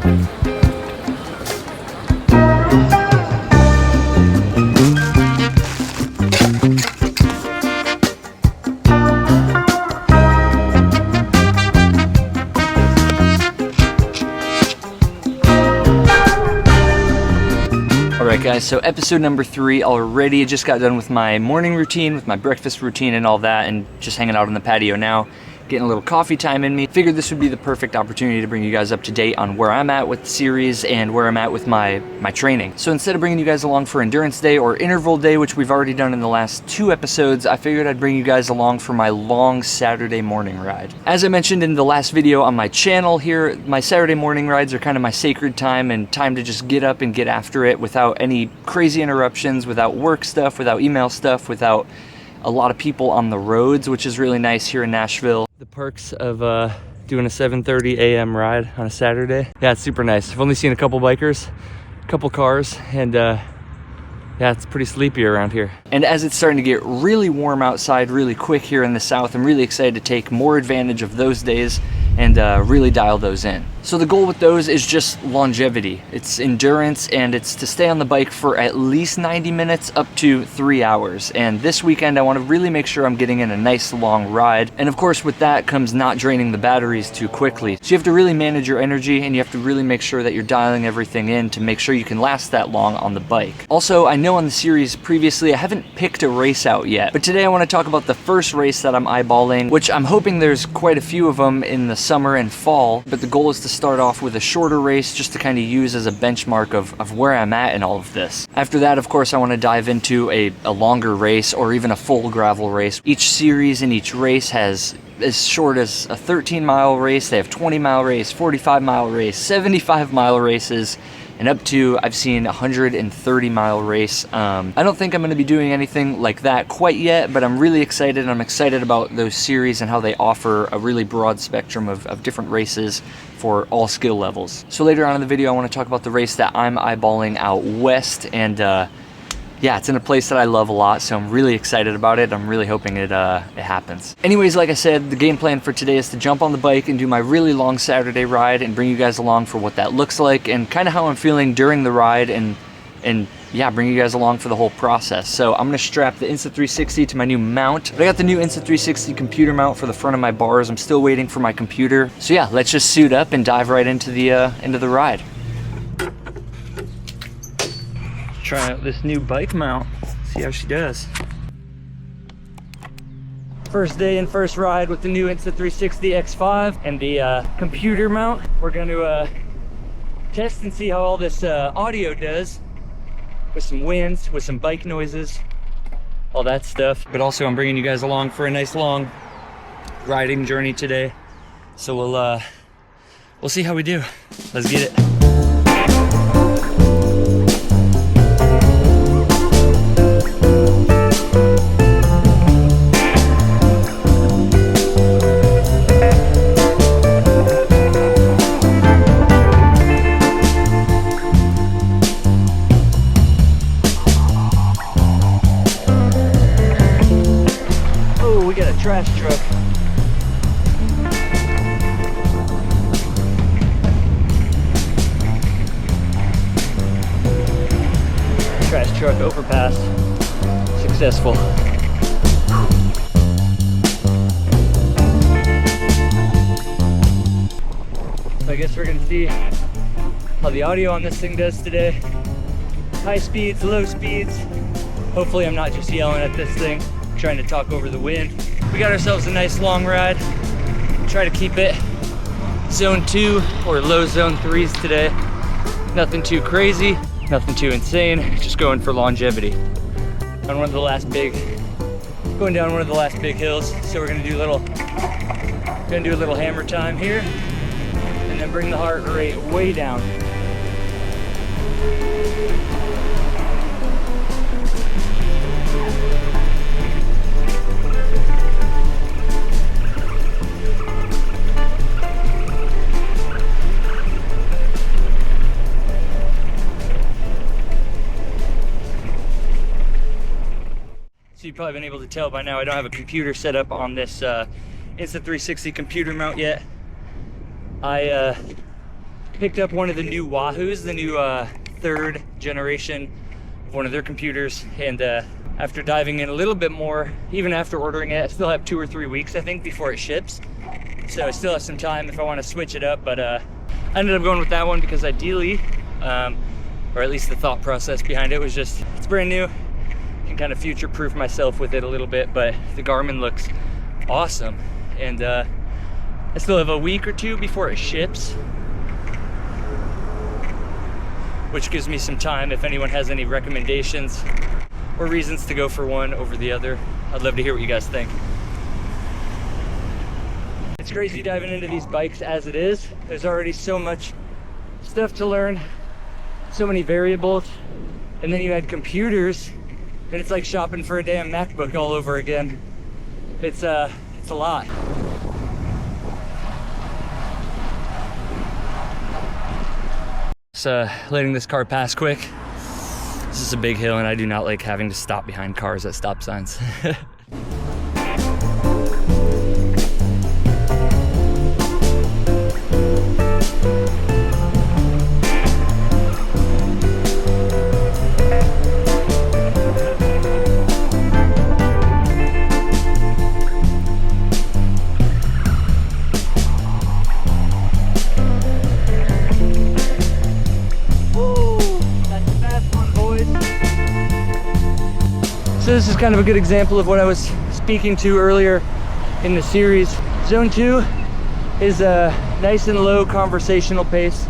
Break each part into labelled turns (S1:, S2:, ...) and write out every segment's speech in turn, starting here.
S1: Alright guys, so episode number 3 already. Just got done with my morning routine, with my breakfast routine and all that, and just hanging out on the patio now, getting a little coffee time in me. Figured this would be the perfect opportunity to bring you guys up to date on where I'm at with the series and where I'm at with my training. So instead of bringing you guys along for endurance day or interval day, which we've already done in the last 2 episodes, I figured I'd bring you guys along for my long Saturday morning ride. As I mentioned in the last video on my channel here, my Saturday morning rides are kind of my sacred time and time to just get up and get after it without any crazy interruptions, without work stuff, without email stuff, without a lot of people on the roads, which is really nice here in Nashville. The perks of doing a 7:30 a.m. ride on a Saturday. Yeah, it's super nice. I've only seen a couple bikers, a couple cars, and yeah, it's pretty sleepy around here. And as it's starting to get really warm outside really quick here in the south, I'm really excited to take more advantage of those days and really dial those in. So the goal with those is just longevity. It's endurance, and it's to stay on the bike for at least 90 minutes up to 3 hours. And this weekend I want to really make sure I'm getting in a nice long ride. And of course with that comes not draining the batteries too quickly. So you have to really manage your energy, and you have to really make sure that you're dialing everything in to make sure you can last that long on the bike. Also, I know on the series previously I haven't picked a race out yet, but today I want to talk about the first race that I'm eyeballing, which I'm hoping there's quite a few of them in the summer and fall, but the goal is to start off with a shorter race just to kind of use as a benchmark of where I'm at in all of this. After that, of course, I want to dive into a longer race or even a full gravel race. Each series and each race has as short as a 13-mile race. They have 20-mile race, 45-mile race, 75-mile races, and up to, I've seen, 130-mile race. I don't think I'm going to be doing anything like that quite yet, but I'm really excited. I'm excited about those series and how they offer a really broad spectrum of different races for all skill levels. So later on in the video, I want to talk about the race that I'm eyeballing out west, and yeah, it's in a place that I love a lot, so I'm really excited about it. I'm really hoping it happens. Anyways, like I said, the game plan for today is to jump on the bike and do my really long Saturday ride and bring you guys along for what that looks like and kind of how I'm feeling during the ride, and yeah, bring you guys along for the whole process. So I'm gonna strap the Insta360 to my new mount. But I got the new Insta360 computer mount for the front of my bars. I'm still waiting for my computer. So yeah, let's just suit up and dive right into the ride. Try out this new bike mount, see how she does. First day and first ride with the new Insta360 X5 and the computer mount. We're going to test and see how all this audio does with some winds, with some bike noises, all that stuff. But also I'm bringing you guys along for a nice long riding journey today. So we'll see how we do. Let's get it. Trash truck. Trash truck overpass. Successful. So I guess we're gonna see how the audio on this thing does today. High speeds, low speeds. Hopefully I'm not just yelling at this thing, trying to talk over the wind. We got ourselves a nice long ride. Try to keep it zone 2 or low zone 3s today. Nothing too crazy, nothing too insane, just going for longevity. On one of the last big, going down one of the last big hills. So we're gonna do a little hammer time here and then bring the heart rate way down. So you've probably been able to tell by now I don't have a computer set up on this Insta360 computer mount yet. I picked up one of the new Wahoos, the new third generation of one of their computers, and after diving in a little bit more, even after ordering it, I still have 2 or 3 weeks, I think, before it ships. So I still have some time if I want to switch it up, but I ended up going with that one because ideally, or at least the thought process behind it was just, it's brand new, can kind of future-proof myself with it a little bit, but the Garmin looks awesome. And I still have a week or 2 before it ships, which gives me some time if anyone has any recommendations or reasons to go for one over the other. I'd love to hear what you guys think. It's crazy diving into these bikes as it is. There's already so much stuff to learn, so many variables, and then you add computers, and it's like shopping for a damn MacBook all over again. It's a lot. Just letting this car pass quick. This is a big hill and I do not like having to stop behind cars at stop signs. So this is kind of a good example of what I was speaking to earlier in the series. Zone 2 is a nice and low conversational pace,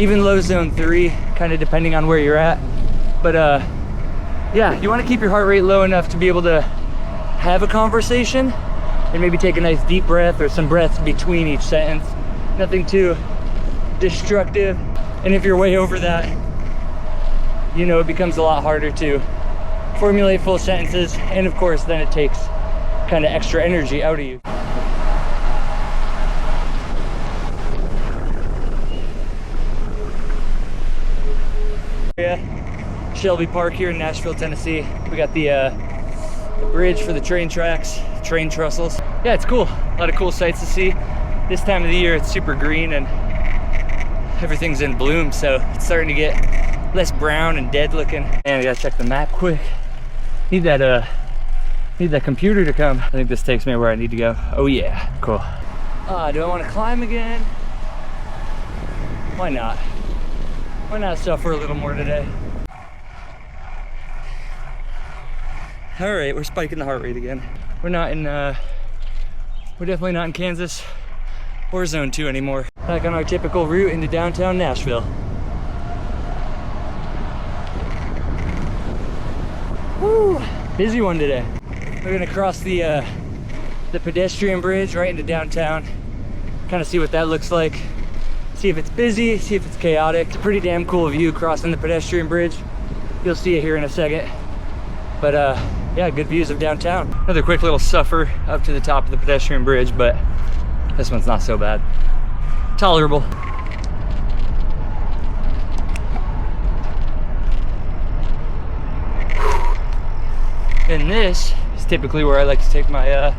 S1: even low zone 3, kind of depending on where you're at. But yeah, you want to keep your heart rate low enough to be able to have a conversation and maybe take a nice deep breath or some breaths between each sentence. Nothing too destructive. And if you're way over that, you know, it becomes a lot harder to formulate full sentences, and of course then it takes kind of extra energy out of you. Yeah, Shelby Park here in Nashville, Tennessee. We got the bridge for the train tracks, train trestles. Yeah, it's cool. A lot of cool sights to see. This time of the year it's super green and everything's in bloom, so it's starting to get less brown and dead looking. And I gotta check the map quick. Need that computer to come. I think this takes me where I need to go. Oh yeah, cool. Do I want to climb again? Why not? Why not suffer a little more today? All right, we're spiking the heart rate again. We're definitely not in Kansas or Zone 2 anymore. Back on our typical route into downtown Nashville. Woo! Busy one today. We're gonna cross the pedestrian bridge right into downtown. Kind of see what that looks like. See if it's busy, see if it's chaotic. It's a pretty damn cool view crossing the pedestrian bridge. You'll see it here in a second. But yeah, good views of downtown. Another quick little suffer up to the top of the pedestrian bridge, but this one's not so bad. Tolerable. And this is typically where I like to take my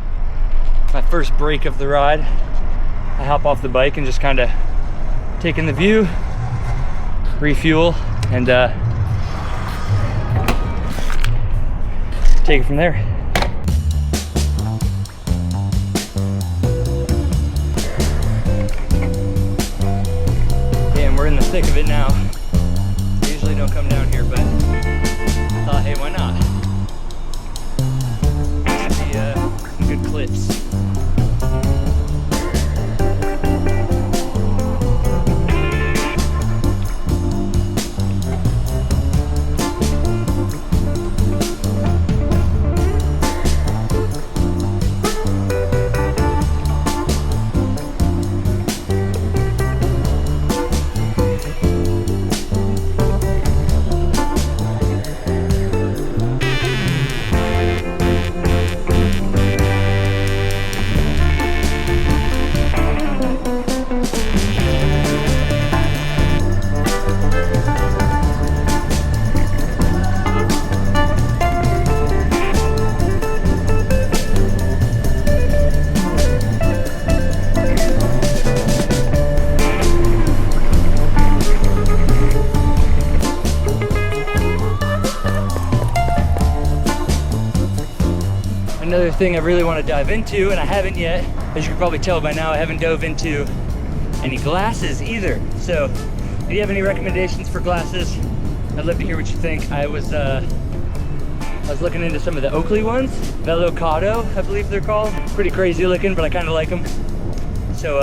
S1: my first break of the ride. I hop off the bike and just kind of take in the view, refuel, and take it from there. Damn, we're in the thick of it now. I usually don't come down here, but I thought, hey, why not? Some good clips. another thing I really want to dive into, and I haven't yet. As you can probably tell by now, I haven't dove into any glasses either. So if you have any recommendations for glasses, I'd love to hear what you think. I was looking into some of the Oakley ones, Velocado, I believe they're called. Pretty crazy looking, but I kind of like them. So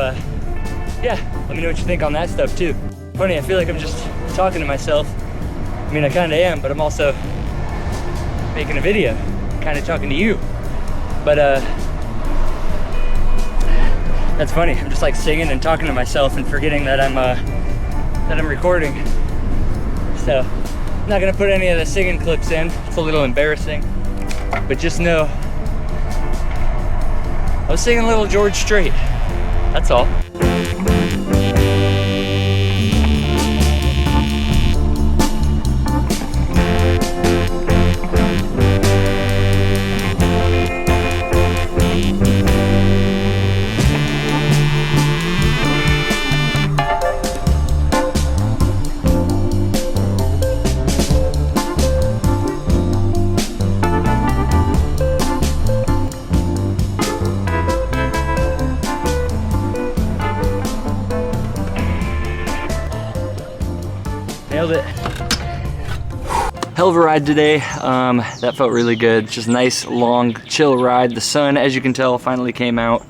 S1: yeah, let me know what you think on that stuff too. Funny, I feel like I'm just talking to myself. I mean, I kind of am, but I'm also making a video, kind of talking to you. But that's funny. I'm just like singing and talking to myself and forgetting that I'm recording. So I'm not gonna put any of the singing clips in. It's a little embarrassing, but just know I was singing a little George Strait. That's all. Nailed it. Hell of a ride today. That felt really good. Just nice, long, chill ride. The sun, as you can tell, finally came out.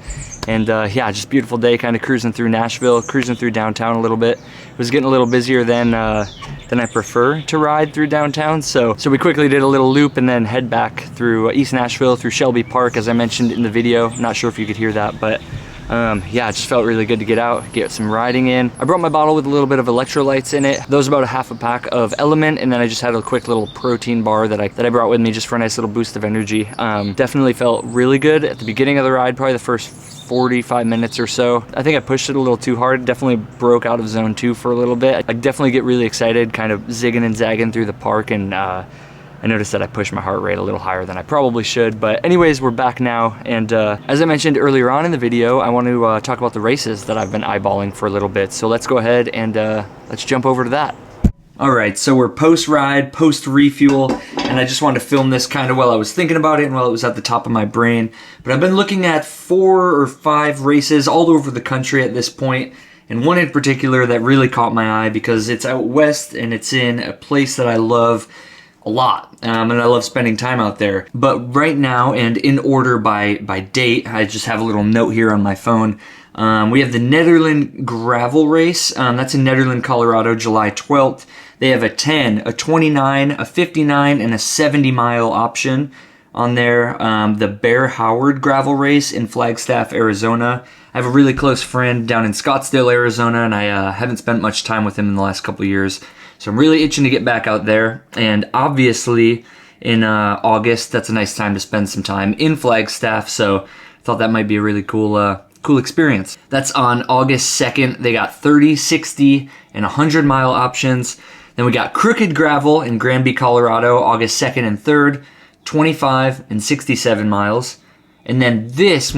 S1: And yeah, just beautiful day, kind of cruising through Nashville, cruising through downtown a little bit. It was getting a little busier than I prefer to ride through downtown. So we quickly did a little loop and then head back through East Nashville, through Shelby Park, as I mentioned in the video. Not sure if you could hear that, but yeah, it just felt really good to get out, get some riding in. I brought my bottle with a little bit of electrolytes in it. Those about a half a pack of Element, and then I just had a quick little protein bar that I brought with me just for a nice little boost of energy. Definitely felt really good at the beginning of the ride, probably the first 45 minutes or so. I think I pushed it a little too hard. Definitely broke out of zone 2 for a little bit. I definitely get really excited, kind of zigging and zagging through the park, and I noticed that I pushed my heart rate a little higher than I probably should. But anyways, we're back now. And as I mentioned earlier on in the video, I want to talk about the races that I've been eyeballing for a little bit. So let's go ahead and let's jump over to that. All right, so we're post-ride, post-refuel, and I just wanted to film this kind of while I was thinking about it and while it was at the top of my brain. But I've been looking at 4 or 5 races all over the country at this point, and one in particular that really caught my eye because it's out west and it's in a place that I love a lot, and I love spending time out there. But right now, and in order by date, I just have a little note here on my phone. We have the Nederland Gravel Race. That's in Nederland, Colorado, July 12th. They have a 10, a 29, a 59, and a 70-mile option on there. The Bear Howard Gravel Race in Flagstaff, Arizona. I have a really close friend down in Scottsdale, Arizona, and I haven't spent much time with him in the last couple of years. So I'm really itching to get back out there. And obviously in August, that's a nice time to spend some time in Flagstaff. So I thought that might be a really cool experience. That's on August 2nd. They got 30, 60, and 100-mile options. Then we got Crooked Gravel in Granby, Colorado, August 2nd and 3rd, 25 and 67 miles. And then this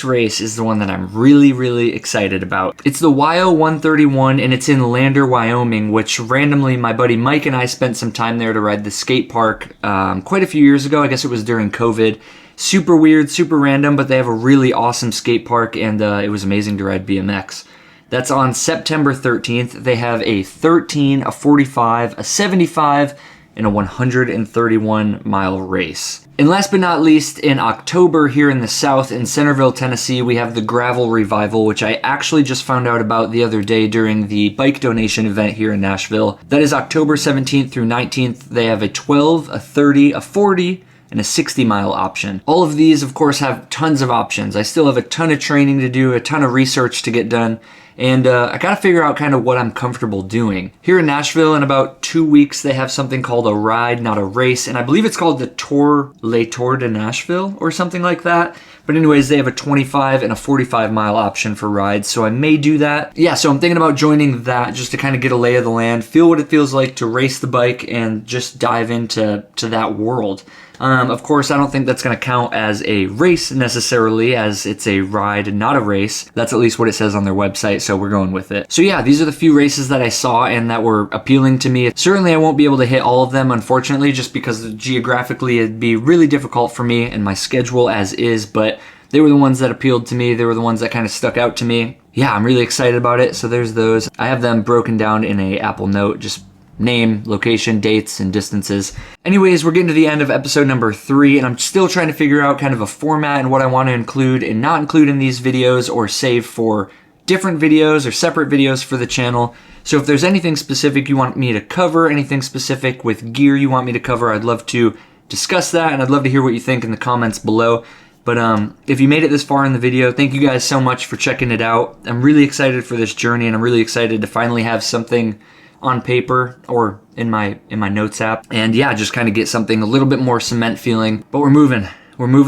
S1: race is the one that I'm really, really excited about. It's the YO131, and it's in Lander, Wyoming, which randomly my buddy Mike and I spent some time there to ride the skate park quite a few years ago. I guess it was during COVID. Super weird, super random, but they have a really awesome skate park, and it was amazing to ride BMX. That's on September 13th. They have a 13, a 45, a 75, and a 131-mile race. And last but not least, in October here in the South, in Centerville, Tennessee, we have the Gravel Revival, which I actually just found out about the other day during the bike donation event here in Nashville. That is October 17th through 19th. They have a 12, a 30, a 40, and a 60-mile option. All of these, of course, have tons of options. I still have a ton of training to do, a ton of research to get done, and I gotta figure out kind of what I'm comfortable doing. Here in Nashville, in about 2 weeks, they have something called a ride, not a race, and I believe it's called the Le Tour de Nashville or something like that. But anyways, they have a 25 and a 45 mile option for rides, so I may do that. Yeah, so I'm thinking about joining that just to kind of get a lay of the land, feel what it feels like to race the bike and just dive into that world. Of course, I don't think that's going to count as a race necessarily, as it's a ride and not a race. That's at least what it says on their website, so we're going with it. So yeah, these are the few races that I saw and that were appealing to me. Certainly I won't be able to hit all of them, unfortunately, just because geographically it'd be really difficult for me and my schedule as is, but they were the ones that appealed to me. They were the ones that kind of stuck out to me. Yeah, I'm really excited about it. So there's those. I have them broken down in a Apple Note, just name, location, dates, and distances. Anyways, we're getting to the end of episode number 3, and I'm still trying to figure out kind of a format and what I want to include and not include in these videos, or save for different videos or separate videos for the channel. So if there's anything specific you want me to cover, anything specific with gear you want me to cover, I'd love to discuss that, and I'd love to hear what you think in the comments below. But if you made it this far in the video, thank you guys so much for checking it out. I'm really excited for this journey, and I'm really excited to finally have something on paper or in my notes app, and yeah, just kind of get something a little bit more cement feeling. But we're moving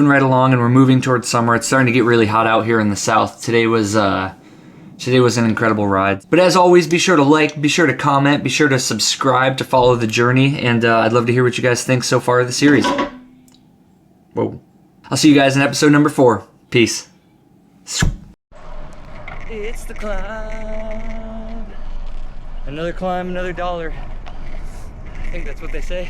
S1: right along, and we're moving towards summer. It's starting to get really hot out here in the south. Today was an incredible ride. But as always, be sure to like, be sure to comment, be sure to subscribe to follow the journey, and I'd love to hear what you guys think so far of the series. Whoa. I'll see you guys in episode number 4. Peace. It's the climb. Another climb, another dollar. I think that's what they say.